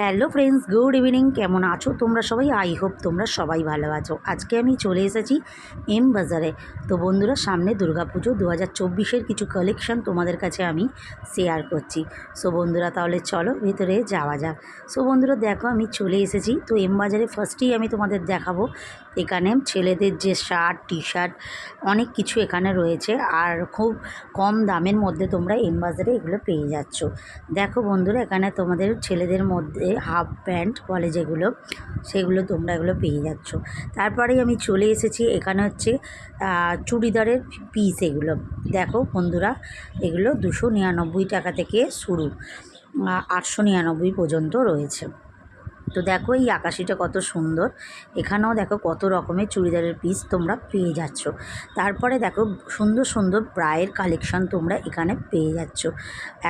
Hello friends, good evening. কেমন আছো তোমরা সবাই? আই হোপ তোমরা সবাই ভালো আছো। আজকে আমি চলে এসেছি এম বাজারে। তো বন্ধুরা, সামনে দুর্গাপুজো 2024-এর কিছু কালেকশন তোমাদের কাছে আমি শেয়ার করছি। সো বন্ধুরা, তাহলে চলো ভেতরে যাওয়া যাক। সো বন্ধুরা দেখো, আমি চলে এসেছি। তো এম বাজারে ফার্স্টেই আমি তোমাদের দেখাবো এখানে ছেলেদের যে শার্ট, টি শার্ট, অনেক কিছু এখানে রয়েছে। আর খুব কম দামের মধ্যে তোমরা এম বাজারে এগুলো পেয়ে যাচ্ছ। দেখো বন্ধুরা, এখানে তোমাদের ছেলেদের মধ্যে হাফ প্যান্ট বলে যেগুলো, সেগুলো তোমরা এগুলো পেয়ে যাচ্ছ। তারপরেই আমি চলে এসেছি, এখানে হচ্ছে চুড়িদারের পিস। এগুলো দেখো বন্ধুরা, এগুলো 299 টাকা থেকে শুরু, 899 পর্যন্ত রয়েছে। তো দেখো এই আকাশিটা কত সুন্দর। এখানেও দেখো কত রকমের চুড়িদারের পিস তোমরা পেয়ে যাচ্ছ। তারপরে দেখো সুন্দর সুন্দর ব্রায়ের কালেকশন তোমরা এখানে পেয়ে যাচ্ছ,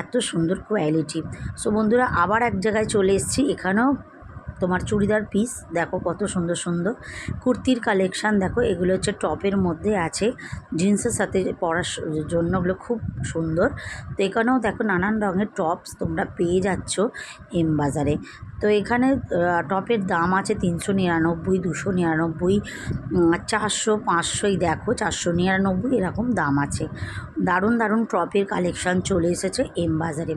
এত সুন্দর কোয়ালিটি। সো বন্ধুরা, আবার এক জায়গায় চলে এসেছি। এখানেও তোমার চুড়িদার পিস দেখো কত সুন্দর সুন্দর কুর্তির কালেকশান দেখো, এগুলো হচ্ছে টপের মধ্যে আছে, জিন্সের সাথে পরার জন্য ওগুলো খুব সুন্দর। তো এখানেও দেখো নানান রঙের টপস তোমরা পেয়ে যাচ্ছ এম বাজারে। তো এখানে টপের দাম আছে 399, 299, 400, 500, দেখো 499 এরকম দাম আছে। দারুণ দারুণ টপের কালেকশান চলে এসেছে এম বাজারে।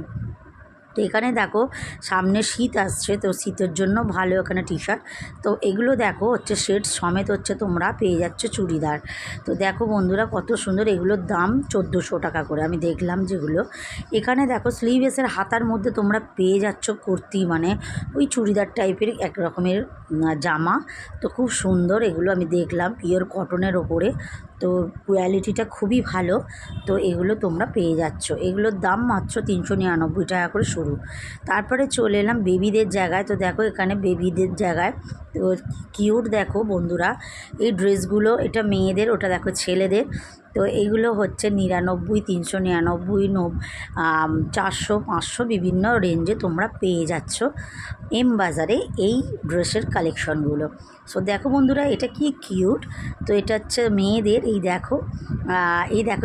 তো এখানে দেখো সামনে শীত আসছে, তো শীতের জন্য ভালো এখানে টি শার্ট। তো এগুলো দেখো হচ্ছে সেট সমেত হচ্ছে তোমরা পেয়ে যাচ্ছ চুড়িদার। তো দেখো বন্ধুরা কত সুন্দর, এগুলোর দাম 1400 টাকা করে আমি দেখলাম যেগুলো। এখানে দেখো স্লিভলেসের হাতার মধ্যে তোমরা পেয়ে যাচ্ছ কুর্তি, মানে ওই চুড়িদার টাইপের এক রকমের জামা। তো খুব সুন্দর এগুলো আমি দেখলাম, পিওর কটনের ওপরে। তো কোয়ালিটিটা খুবই ভালো। তো এগুলো তোমরা পেয়ে যাচ্ছ, এগুলোর দাম মাত্র 399 টাকা করে শুরু। তারপরে চলে এলাম বেবিদের জায়গায়। তো দেখো এখানে বেবিদের জায়গায় তো কিউট দেখো বন্ধুরা এই ড্রেসগুলো, এটা মেয়েদের, ওটা দেখো ছেলেদের। তো এইগুলো হচ্ছে 99, 399, 400, 500 বিভিন্ন রেঞ্জে তোমরা পেয়ে যাচ্ছ এম বাজারে এই ড্রেসের কালেকশনগুলো। সো দেখো বন্ধুরা এটা কি কিউট। তো এটা হচ্ছে মেয়েদের, এই দেখো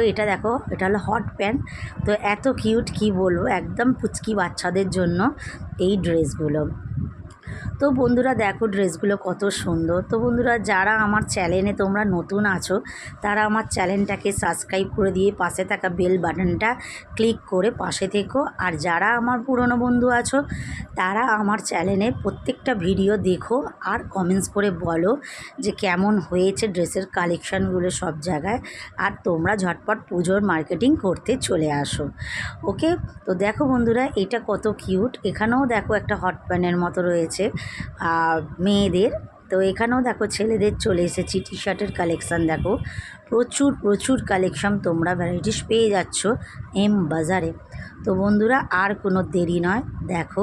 এটা দেখো, এটা হলো হট প্যান্ট। তো এত কিউট কি বলবো, একদম পুচকি বাচ্চাদের জন্য এই ড্রেসগুলো। তো বন্ধুরা দেখো ড্রেসগুলো কত সুন্দর। তো বন্ধুরা যারা আমার চ্যানেলে তোমরা নতুন আছো তারা আমার চ্যানেলটাকে সাবস্ক্রাইব করে দিয়ে পাশে থাকা বেল বাটনটা ক্লিক করে পাশে থেকো। আর যারা আমার পুরনো বন্ধু আছো তারা আমার চ্যানেলে প্রত্যেকটা ভিডিও দেখো আর কমেন্টস করে বলো যে কেমন হয়েছে ড্রেসের কালেকশানগুলো সব জায়গায়। আর তোমরা ঝটপট পুজোর মার্কেটিং করতে চলে আসো। ওকে, তো দেখো বন্ধুরা এটা কত কিউট। এখানেও দেখো একটা হট প্যান্টের মতো রয়েছে মেয়েদের। তো এখানেও দেখো ছেলেদের চলে এসেছি টি শার্টের কালেকশান। দেখো প্রচুর প্রচুর কালেকশান তোমরা ভ্যারাইটিস পেয়ে যাচ্ছ এম বাজারে। তো বন্ধুরা আর কোনো দেরি নয়, দেখো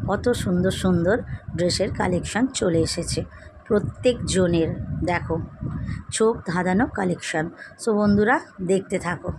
কত সুন্দর সুন্দর ড্রেসের কালেকশান চলে এসেছে প্রত্যেক জনের, দেখো চোখ ধাঁধানো কালেকশান। সো বন্ধুরা দেখতে থাকো।